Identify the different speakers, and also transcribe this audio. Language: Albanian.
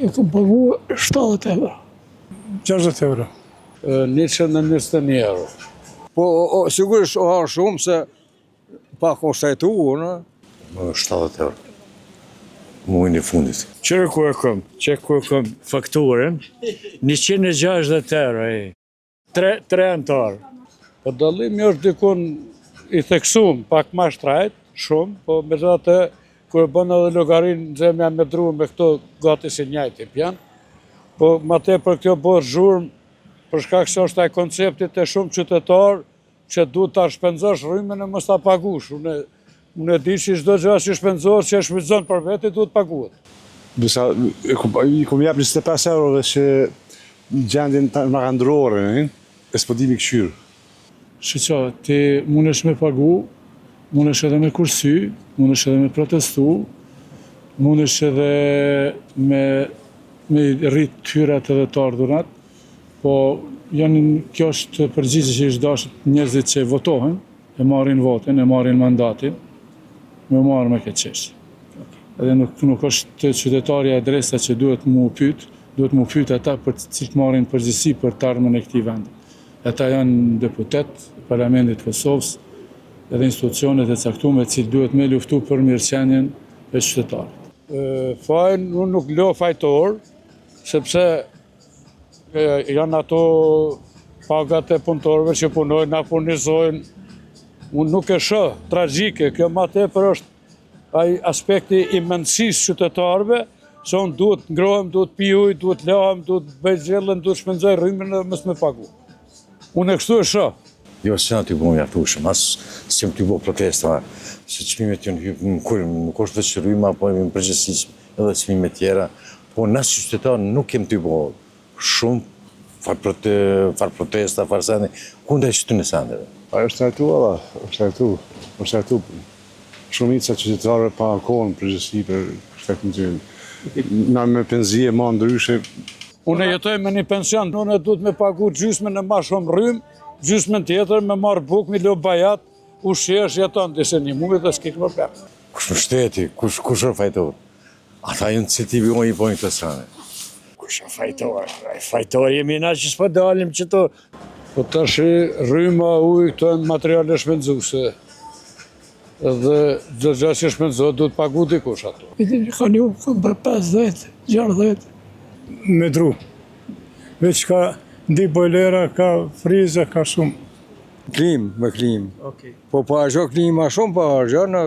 Speaker 1: E kom pagu 70 euro.
Speaker 2: 60 euro.
Speaker 3: 121 euro.
Speaker 4: Po, sigurisht o shumë se pak o shtajtu, në?
Speaker 5: 70 euro. Muajin e fundit.
Speaker 3: Qërë ku e kom fakturën, 160 euro. Tre antarë. Po dallimi është dikun i theksum, pak ma shtrajt, shumë, po me të kërë bënë edhe logarin, nëzëm jam me dru me këto gati si njajti pjanë, po ma te për kjo bërë zhurmë, për shkak se është taj konceptit e shumë qytetarë që duhet ta shpenzosh rrymën e mos ta pagush. Unë e di që çdo gjë që shpenzohet, që e shfrytëzon për vete, duhet paguhet.
Speaker 2: I kom jap 25 euro dhe që gjendjen marrandrore, e spodimi këshyrë.
Speaker 1: Shqyqa, ti mundesh me pagu, mundesh edhe me kursy, mundesh edhe me protestu, mundesh edhe me rrit tyrat edhe të ardhurat, po kjo është përgjigje që ishtë dashët njerëzit që votohen, e marrin votin, e marrin mandatin, me marrë me këtë qeshtë. Edhe nuk është qytetarja adresa që duhet mu pyet ata për cilët marrin përgjegjësi për të ardhmen e këtij vendi. Ata janë deputet, Parlamentit Kosovës, edhe institucionet e caktuara që duhet me luftu për mirëqenien e qytetarit.
Speaker 3: Fajin, unë nuk lo fajtor, sepse janë ato pagat e punëtorëve që punojnë, na furnizojnë. Unë nuk e shoh tragjike, kjo ma tepër është ai aspekti i mendësisë qytetarëve, se unë duhet ngrohem, duhet pi ujë, duhet lahem, duhet bëj gjellën, duhet shpenzoj rrymën dhe mos me pagu. Unë e kështu e shoh.
Speaker 5: Jo, se në t'y bo mjaftueshëm, as si më t'y bo protesta, se çmimet janë hypë në kulm, nuk është veç rryma, po në përgjithësi edhe çmimet tjera, po na si qytetar nuk kem t'y bo shumë far protesta, far sende, kundër këtyre sendeve.
Speaker 2: Është trajtu. Shumica qytetarëve pa kohën përgjithësi për shkakun të na me penzie ma ndryshe.
Speaker 3: Unë jetoj me një pension, unë duhet me pagu gjysmën e ma shumë rrymë, gjysmën tjetër me marrë bukë, me lo bajat, ushqesh jeton dise një muaj dhe s'ke problem.
Speaker 5: Kush në shteti, kush është fajtor? Ata jënë ciltivi i bojnë të sene.
Speaker 3: Kush është fajtor? Fajtor jemi na që s'po dalim që to. Po tash rryma, ujë, këto janë materiale shpenzuese. Edhe çdo gjë që shpenzohet duhet pagu dikush ato.
Speaker 1: Kanë ju për 50, 60.
Speaker 2: Me dru. Veç ka ndi bojlera, ka friza, ka shumë.
Speaker 4: Me klim. Po harxho klima shumë, po harxho në